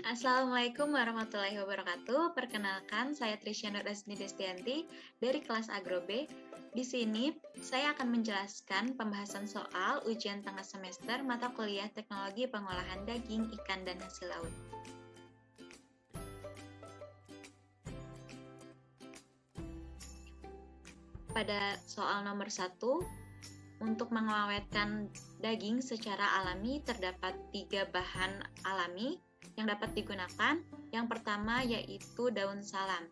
Assalamualaikum warahmatullahi wabarakatuh. Perkenalkan, saya Trisha Nur Asni Destianti dari kelas Agro B. Di sini, saya akan menjelaskan pembahasan soal ujian tengah semester mata kuliah Teknologi Pengolahan Daging, Ikan, dan Hasil Laut. Pada soal nomor 1, untuk mengawetkan daging secara alami terdapat 3 bahan alami yang dapat digunakan. Yang pertama yaitu daun salam.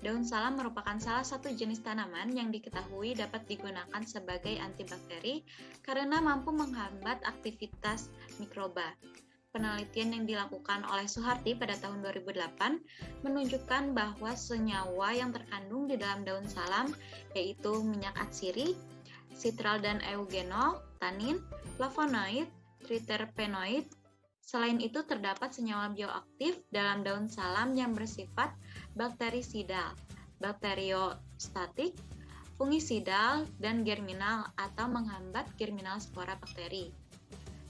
Daun salam merupakan salah satu jenis tanaman yang diketahui dapat digunakan sebagai antibakteri karena mampu menghambat aktivitas mikroba. Penelitian yang dilakukan oleh Suharti pada tahun 2008 menunjukkan bahwa senyawa yang terkandung di dalam daun salam yaitu minyak atsiri, sitral dan eugenol, tanin, flavonoid, triterpenoid. Selain itu terdapat senyawa bioaktif dalam daun salam yang bersifat bakterisidal, bakteriostatik, fungisidal, dan germinal atau menghambat germinal spora bakteri.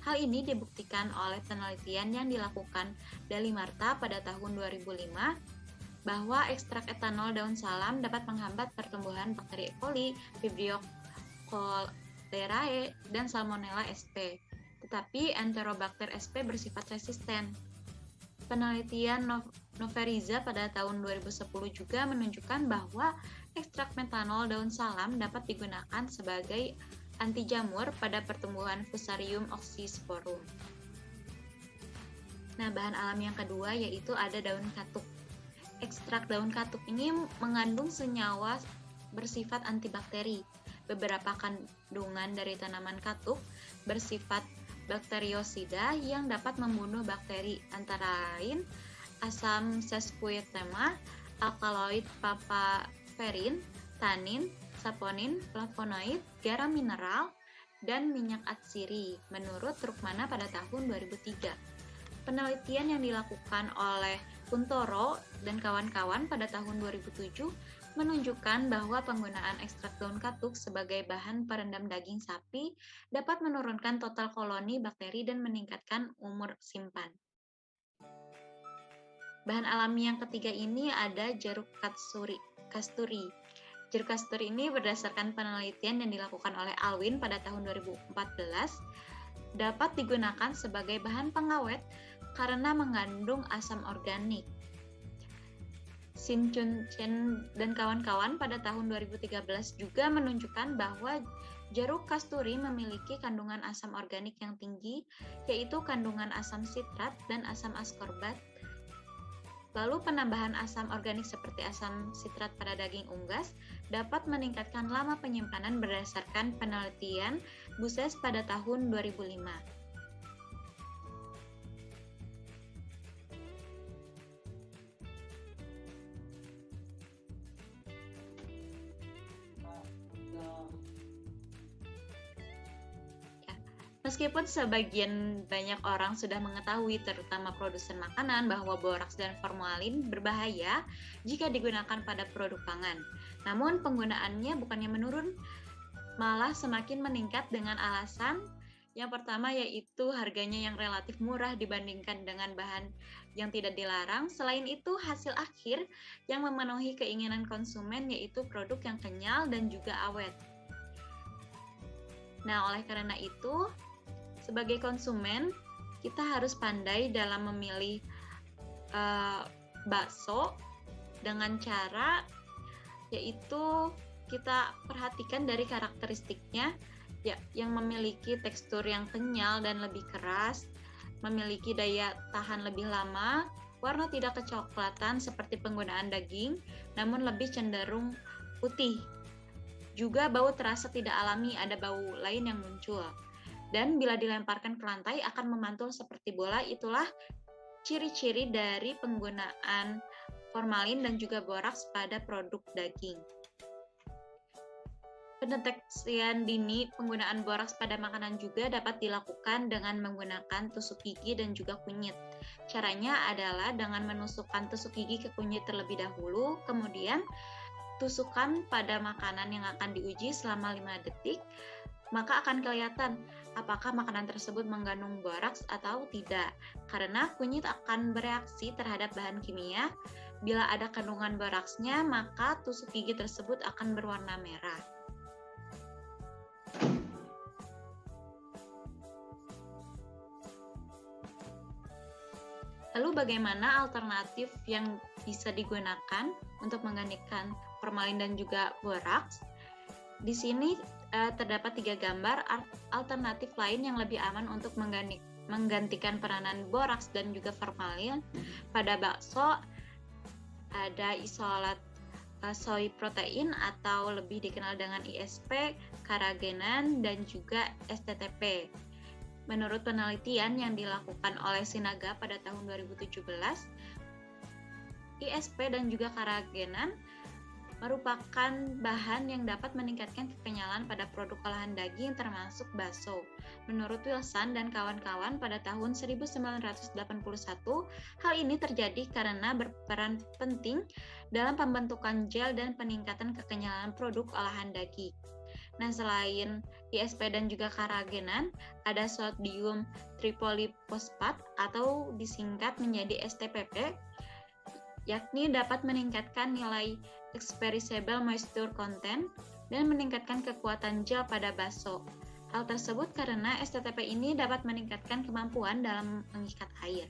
Hal ini dibuktikan oleh penelitian yang dilakukan Dali Marta pada tahun 2005 bahwa ekstrak etanol daun salam dapat menghambat pertumbuhan bakteri E. coli, Vibrio cholerae, dan Salmonella sp. Tetapi Enterobacter sp bersifat resisten. Penelitian Noveriza pada tahun 2010 juga menunjukkan bahwa ekstrak metanol daun salam dapat digunakan sebagai anti jamur pada pertumbuhan Fusarium oxysporum. Nah, bahan alami yang kedua yaitu ada daun katuk. Ekstrak daun katuk ini mengandung senyawa bersifat antibakteri. Beberapa kandungan dari tanaman katuk bersifat bakteriosida yang dapat membunuh bakteri, antara lain asam sesquiterpena, alkaloid papaverin, tanin, saponin, flavonoid, garam mineral, dan minyak atsiri, menurut Rukmana pada tahun 2003. Penelitian yang dilakukan oleh Kuntoro dan kawan-kawan pada tahun 2007 menunjukkan bahwa penggunaan ekstrak daun katuk sebagai bahan perendam daging sapi dapat menurunkan total koloni bakteri dan meningkatkan umur simpan. Bahan alami yang ketiga ini ada jeruk kasturi. Jeruk kasturi ini berdasarkan penelitian yang dilakukan oleh Alwin pada tahun 2014 dapat digunakan sebagai bahan pengawet karena mengandung asam organik. Shin Chun Chen dan kawan-kawan pada tahun 2013 juga menunjukkan bahwa jeruk kasturi memiliki kandungan asam organik yang tinggi, yaitu kandungan asam sitrat dan asam askorbat. Lalu penambahan asam organik seperti asam sitrat pada daging unggas dapat meningkatkan lama penyimpanan berdasarkan penelitian Buses pada tahun 2005. Meskipun sebagian banyak orang sudah mengetahui, terutama produsen makanan, bahwa boraks dan formalin berbahaya jika digunakan pada produk pangan. Namun penggunaannya bukannya menurun, malah semakin meningkat dengan alasan yang pertama yaitu harganya yang relatif murah dibandingkan dengan bahan yang tidak dilarang. Selain itu, hasil akhir yang memenuhi keinginan konsumen yaitu produk yang kenyal dan juga awet. Nah, oleh karena itu, sebagai konsumen, kita harus pandai dalam memilih bakso dengan cara yaitu kita perhatikan dari karakteristiknya ya, yang memiliki tekstur yang kenyal dan lebih keras, memiliki daya tahan lebih lama, warna tidak kecoklatan seperti penggunaan daging, namun lebih cenderung putih. Juga bau terasa tidak alami, ada bau lain yang muncul. Dan bila dilemparkan ke lantai akan memantul seperti bola. Itulah ciri-ciri dari penggunaan formalin dan juga boraks pada produk daging. Pendeteksian dini penggunaan boraks pada makanan juga dapat dilakukan dengan menggunakan tusuk gigi dan juga kunyit. Caranya adalah dengan menusukkan tusuk gigi ke kunyit terlebih dahulu, kemudian tusukkan pada makanan yang akan diuji selama 5 detik, maka akan kelihatan apakah makanan tersebut mengandung boraks atau tidak. Karena kunyit akan bereaksi terhadap bahan kimia. Bila ada kandungan boraksnya, maka tusuk gigi tersebut akan berwarna merah. Lalu bagaimana alternatif yang bisa digunakan untuk menggantikan formalin dan juga boraks? Di sini terdapat 3 gambar alternatif lain yang lebih aman untuk menggantikan peranan boraks dan juga formalin. Pada bakso ada isolat soy protein atau lebih dikenal dengan ISP, karagenan, dan juga STTP. Menurut penelitian yang dilakukan oleh Sinaga pada tahun 2017, ISP dan juga karagenan merupakan bahan yang dapat meningkatkan kekenyalan pada produk olahan daging termasuk bakso. Menurut Wilson dan kawan-kawan pada tahun 1981, hal ini terjadi karena berperan penting dalam pembentukan gel dan peningkatan kekenyalan produk olahan daging. Nah, selain ISP dan juga karagenan, ada sodium tripolifosfat atau disingkat menjadi STPP, yakni dapat meningkatkan nilai expressible moisture content dan meningkatkan kekuatan gel pada bakso. Hal tersebut karena STTP ini dapat meningkatkan kemampuan dalam mengikat air.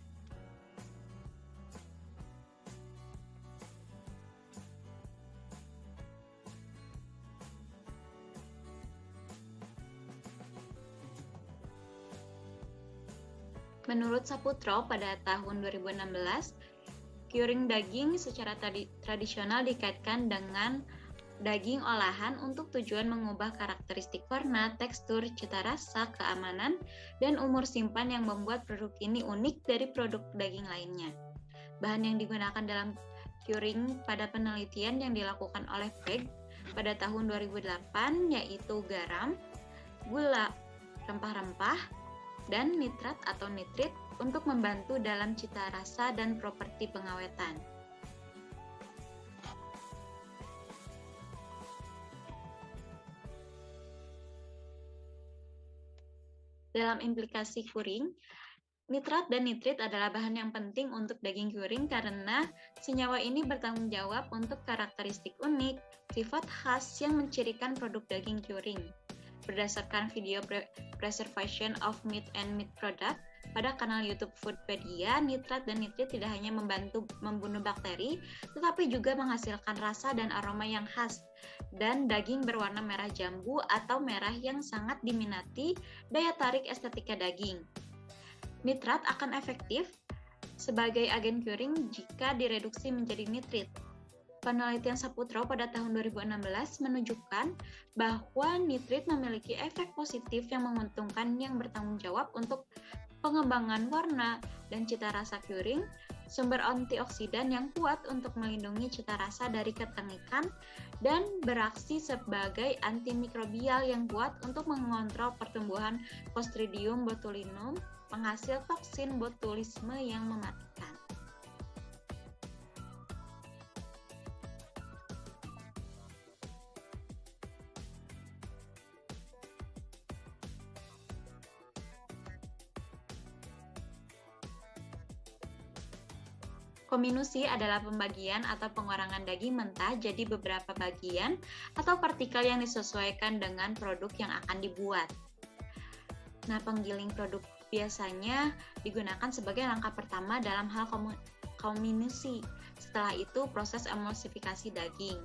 Menurut Saputro pada tahun 2016, curing daging secara tradisional dikaitkan dengan daging olahan untuk tujuan mengubah karakteristik warna, tekstur, cita rasa, keamanan, dan umur simpan yang membuat produk ini unik dari produk daging lainnya. Bahan yang digunakan dalam curing pada penelitian yang dilakukan oleh Pegg pada tahun 2008 yaitu garam, gula, rempah-rempah, dan nitrat atau nitrit untuk membantu dalam cita rasa dan properti pengawetan. Dalam implikasi curing, nitrat dan nitrit adalah bahan yang penting untuk daging curing karena senyawa ini bertanggung jawab untuk karakteristik unik, sifat khas yang mencirikan produk daging curing. Berdasarkan video Preservation of Meat and Meat Product pada kanal YouTube Foodpedia, nitrat dan nitrit tidak hanya membantu membunuh bakteri, tetapi juga menghasilkan rasa dan aroma yang khas, dan daging berwarna merah jambu atau merah yang sangat diminati daya tarik estetika daging. Nitrat akan efektif sebagai agen curing jika direduksi menjadi nitrit. Penelitian Saputro pada tahun 2016 menunjukkan bahwa nitrit memiliki efek positif yang menguntungkan yang bertanggung jawab untuk pengembangan warna dan cita rasa curing, sumber antioksidan yang kuat untuk melindungi cita rasa dari ketengikan, dan beraksi sebagai antimikrobial yang kuat untuk mengontrol pertumbuhan Clostridium botulinum, penghasil toksin botulisme yang mematikan. Kominusi adalah pembagian atau pengurangan daging mentah jadi beberapa bagian atau partikel yang disesuaikan dengan produk yang akan dibuat. Nah, penggiling produk biasanya digunakan sebagai langkah pertama dalam hal kominusi. Setelah itu, proses emulsifikasi daging.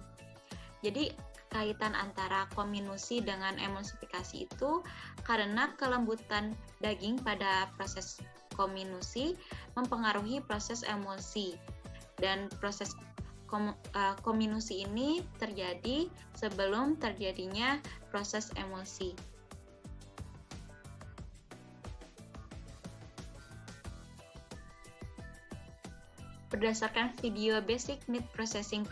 Jadi, kaitan antara kominusi dengan emulsifikasi itu karena kelembutan daging pada proses kominusi mempengaruhi proses emulsi, dan proses kominusi ini terjadi sebelum terjadinya proses emulsi. Berdasarkan video Basic Meat Processing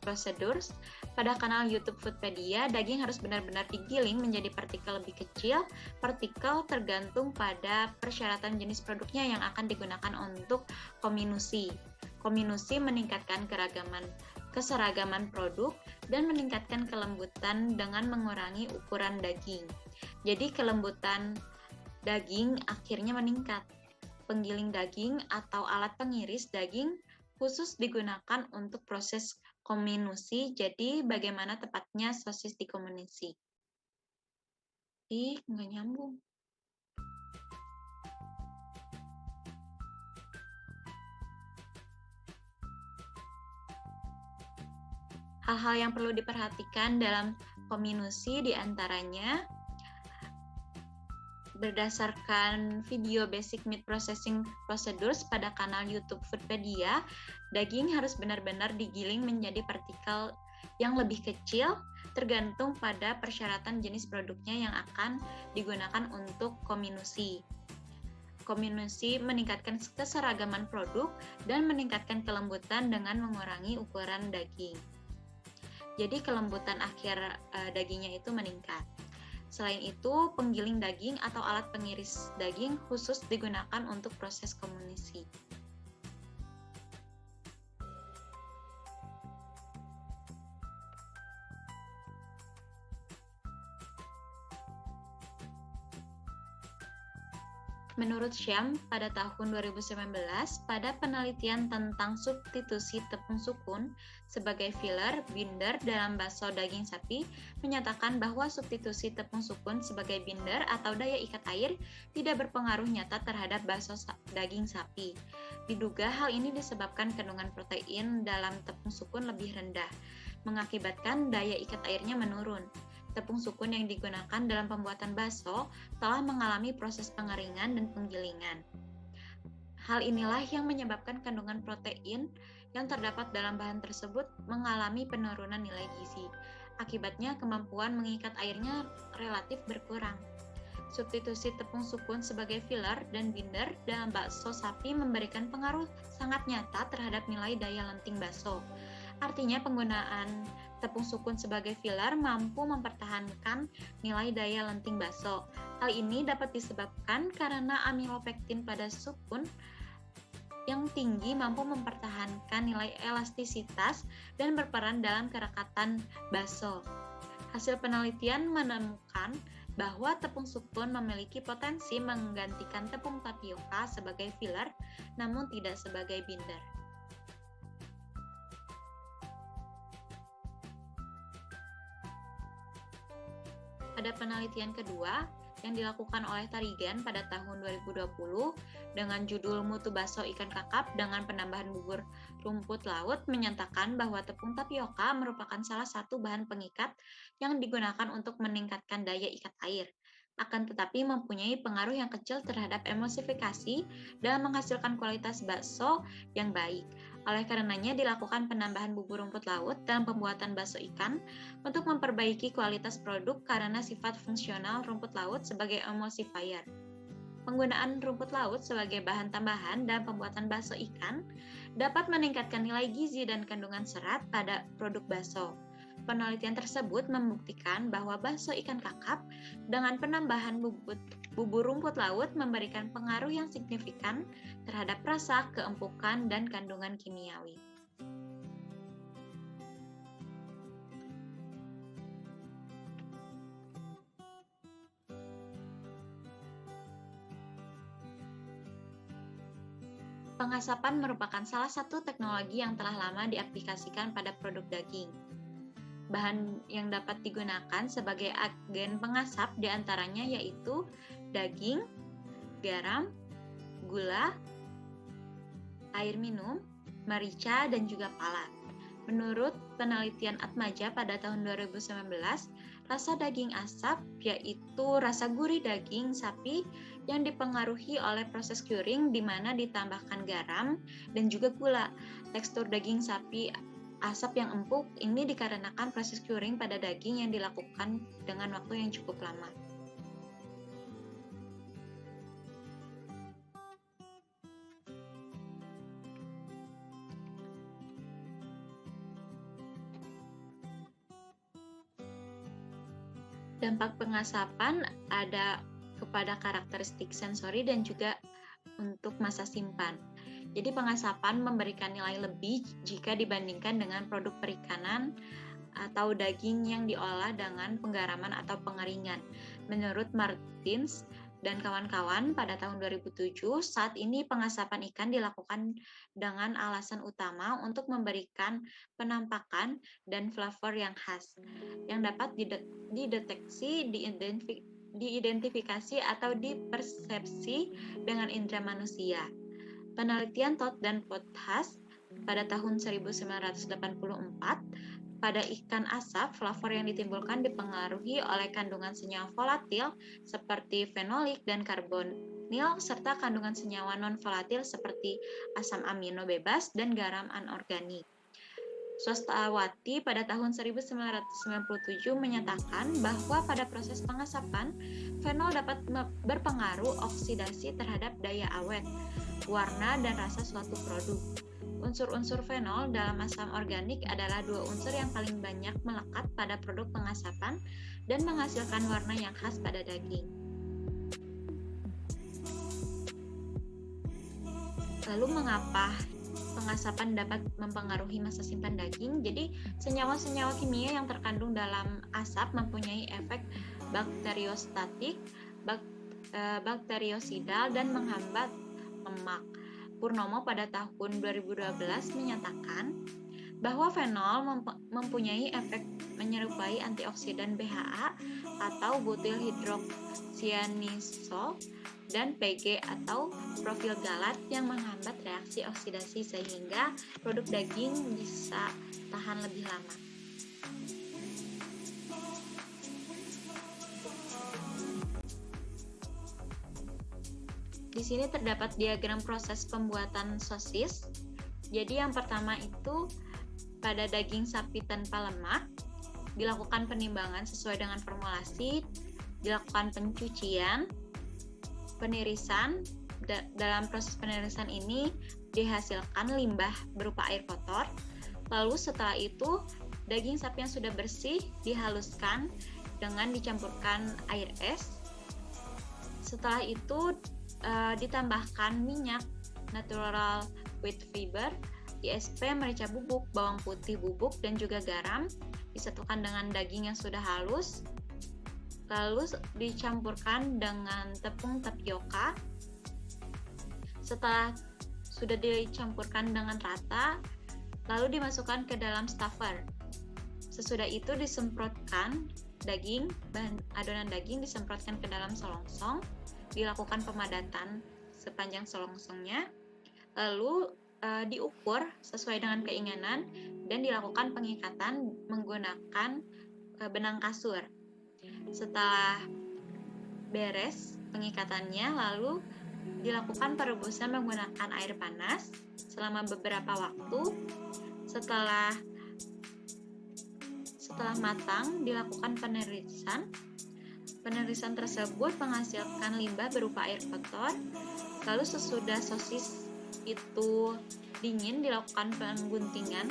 Procedures pada kanal YouTube Foodpedia, daging harus benar-benar digiling menjadi partikel lebih kecil. Partikel tergantung pada persyaratan jenis produknya yang akan digunakan untuk kominusi. Kominusi meningkatkan keragaman keseragaman produk, dan meningkatkan kelembutan dengan mengurangi ukuran daging. Jadi kelembutan daging akhirnya meningkat. Penggiling daging atau alat pengiris daging khusus digunakan untuk proses kominusi. Jadi bagaimana tepatnya sosis dikominisi? Nggak nyambung. Hal-hal yang perlu diperhatikan dalam kominusi diantaranya berdasarkan video Basic Meat Processing Procedures pada kanal YouTube Foodpedia, daging harus benar-benar digiling menjadi partikel yang lebih kecil tergantung pada persyaratan jenis produknya yang akan digunakan untuk kominusi. Kominusi meningkatkan keseragaman produk dan meningkatkan kelembutan dengan mengurangi ukuran daging. Jadi kelembutan akhir dagingnya itu meningkat. Selain itu, penggiling daging atau alat pengiris daging khusus digunakan untuk proses kominusi. Menurut Syam, pada tahun 2019, pada penelitian tentang substitusi tepung sukun sebagai filler binder dalam bakso daging sapi, menyatakan bahwa substitusi tepung sukun sebagai binder atau daya ikat air tidak berpengaruh nyata terhadap bakso daging sapi. Diduga hal ini disebabkan kandungan protein dalam tepung sukun lebih rendah, mengakibatkan daya ikat airnya menurun. Tepung sukun yang digunakan dalam pembuatan bakso telah mengalami proses pengeringan dan penggilingan. Hal inilah yang menyebabkan kandungan protein yang terdapat dalam bahan tersebut mengalami penurunan nilai gizi. Akibatnya, kemampuan mengikat airnya relatif berkurang. Substitusi tepung sukun sebagai filler dan binder dalam bakso sapi memberikan pengaruh sangat nyata terhadap nilai daya lenting bakso. Artinya, penggunaan tepung sukun sebagai filler mampu mempertahankan nilai daya lenting bakso. Hal ini dapat disebabkan karena amilopektin pada sukun yang tinggi mampu mempertahankan nilai elastisitas dan berperan dalam kerekatan bakso. Hasil penelitian menemukan bahwa tepung sukun memiliki potensi menggantikan tepung tapioka sebagai filler, namun tidak sebagai binder. Pada penelitian kedua yang dilakukan oleh Tarigan pada tahun 2020 dengan judul Mutu Bakso Ikan Kakap dengan penambahan bubur rumput laut menyatakan bahwa tepung tapioka merupakan salah satu bahan pengikat yang digunakan untuk meningkatkan daya ikat air. Akan tetapi mempunyai pengaruh yang kecil terhadap emulsifikasi dan menghasilkan kualitas bakso yang baik. Oleh karenanya dilakukan penambahan bubur rumput laut dalam pembuatan bakso ikan untuk memperbaiki kualitas produk karena sifat fungsional rumput laut sebagai emulsifier. Penggunaan rumput laut sebagai bahan tambahan dalam pembuatan bakso ikan dapat meningkatkan nilai gizi dan kandungan serat pada produk bakso. Penelitian tersebut membuktikan bahwa bakso ikan kakap dengan penambahan bubur rumput laut memberikan pengaruh yang signifikan terhadap rasa, keempukan, dan kandungan kimiawi. Pengasapan merupakan salah satu teknologi yang telah lama diaplikasikan pada produk daging. Bahan yang dapat digunakan sebagai agen pengasap diantaranya yaitu daging, garam, gula, air minum, merica, dan juga pala. Menurut penelitian Atmaja pada tahun 2019, rasa daging asap yaitu rasa gurih daging sapi yang dipengaruhi oleh proses curing di mana ditambahkan garam dan juga gula. Tekstur daging sapi asap yang empuk ini dikarenakan proses curing pada daging yang dilakukan dengan waktu yang cukup lama. Dampak pengasapan ada kepada karakteristik sensori dan juga untuk masa simpan. Jadi pengasapan memberikan nilai lebih jika dibandingkan dengan produk perikanan atau daging yang diolah dengan penggaraman atau pengeringan. Menurut Martins dan kawan-kawan pada tahun 2007, saat ini pengasapan ikan dilakukan dengan alasan utama untuk memberikan penampakan dan flavor yang khas, yang dapat dideteksi, diidentifikasi atau dipersepsi dengan indera manusia. Penelitian Todd dan Pothas pada tahun 1984 pada ikan asap, flavor yang ditimbulkan dipengaruhi oleh kandungan senyawa volatil seperti fenolik dan karbonil serta kandungan senyawa non-volatil seperti asam amino bebas dan garam anorganik. Swastawati pada tahun 1997 menyatakan bahwa pada proses pengasapan, fenol dapat berpengaruh oksidasi terhadap daya awet, warna, dan rasa suatu produk. Unsur-unsur fenol dalam asam organik adalah dua unsur yang paling banyak melekat pada produk pengasapan dan menghasilkan warna yang khas pada daging. Lalu mengapa pengasapan dapat mempengaruhi masa simpan daging? Jadi, senyawa-senyawa kimia yang terkandung dalam asap mempunyai efek bakteriostatik, bakteriosidal, dan menghambat lemak. Purnomo pada tahun 2012 menyatakan bahwa fenol mempunyai efek menyerupai antioksidan BHA atau butyl hidroksianisol dan PG atau profil galat yang menghambat reaksi oksidasi sehingga produk daging bisa tahan lebih lama. Di sini terdapat diagram proses pembuatan sosis. Jadi yang pertama itu pada daging sapi tanpa lemak dilakukan penimbangan sesuai dengan formulasi, dilakukan pencucian, penirisan. Dalam proses penirisan ini dihasilkan limbah berupa air kotor. Lalu setelah itu daging sapi yang sudah bersih dihaluskan dengan dicampurkan air es. Setelah itu ditambahkan minyak natural wheat fiber, ISP, merica bubuk, bawang putih bubuk, dan juga garam, disatukan dengan daging yang sudah halus, lalu dicampurkan dengan tepung tapioka. Setelah sudah dicampurkan dengan rata, lalu dimasukkan ke dalam stuffer. Sesudah itu disemprotkan adonan daging disemprotkan ke dalam selongsong, dilakukan pemadatan sepanjang selongsongnya, lalu diukur sesuai dengan keinginan dan dilakukan pengikatan menggunakan benang kasur. Setelah beres pengikatannya, lalu dilakukan perebusan menggunakan air panas selama beberapa waktu. Setelah matang, dilakukan penirisan. Penirisan tersebut menghasilkan limbah berupa air kotor. Lalu sesudah sosis itu dingin, dilakukan pengguntingan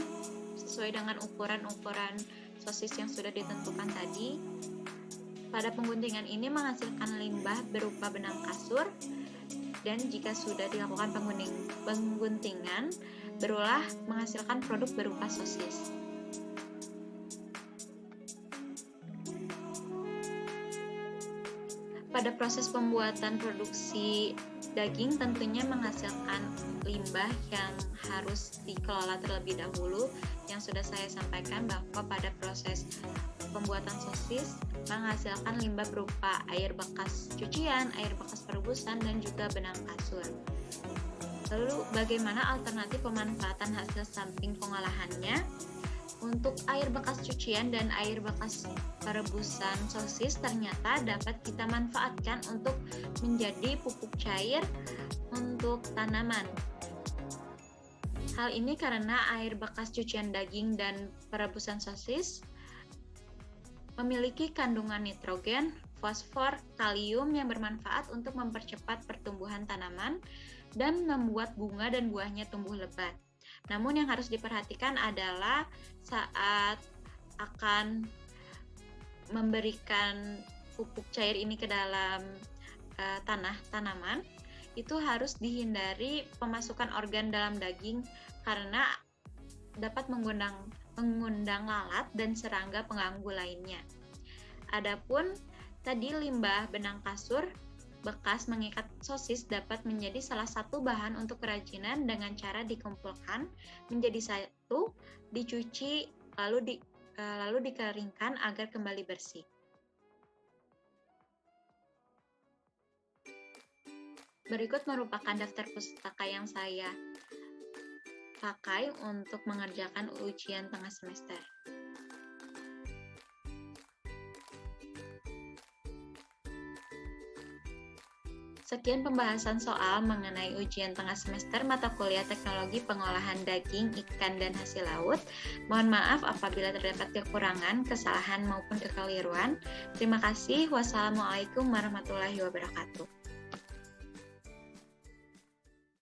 sesuai dengan ukuran-ukuran sosis yang sudah ditentukan tadi. Pada pengguntingan ini menghasilkan limbah berupa benang kasur, dan jika sudah dilakukan pengguntingan, berulah menghasilkan produk berupa sosis. Pada proses pembuatan produksi daging tentunya menghasilkan limbah yang harus dikelola terlebih dahulu. Yang sudah saya sampaikan bahwa pada proses pembuatan sosis menghasilkan limbah berupa air bekas cucian, air bekas perebusan, dan juga benang kasur. Lalu bagaimana alternatif pemanfaatan hasil samping pengolahannya? Untuk air bekas cucian dan air bekas perebusan sosis ternyata dapat kita manfaatkan untuk menjadi pupuk cair untuk tanaman. Hal ini karena air bekas cucian daging dan perebusan sosis memiliki kandungan nitrogen, fosfor, kalium yang bermanfaat untuk mempercepat pertumbuhan tanaman dan membuat bunga dan buahnya tumbuh lebat. Namun yang harus diperhatikan adalah saat akan memberikan pupuk cair ini ke dalam tanaman, itu harus dihindari pemasukan organ dalam daging karena dapat mengundang lalat dan serangga pengganggu lainnya. Adapun tadi limbah benang kasur bekas mengikat sosis dapat menjadi salah satu bahan untuk kerajinan dengan cara dikumpulkan menjadi satu, dicuci, lalu dikeringkan agar kembali bersih. Berikut merupakan daftar pustaka yang saya pakai untuk mengerjakan ujian tengah semester. Sekian pembahasan soal mengenai ujian tengah semester mata kuliah Teknologi Pengolahan Daging, Ikan, dan Hasil Laut. Mohon maaf apabila terdapat kekurangan, kesalahan, maupun kekeliruan. Terima kasih. Wassalamualaikum warahmatullahi wabarakatuh.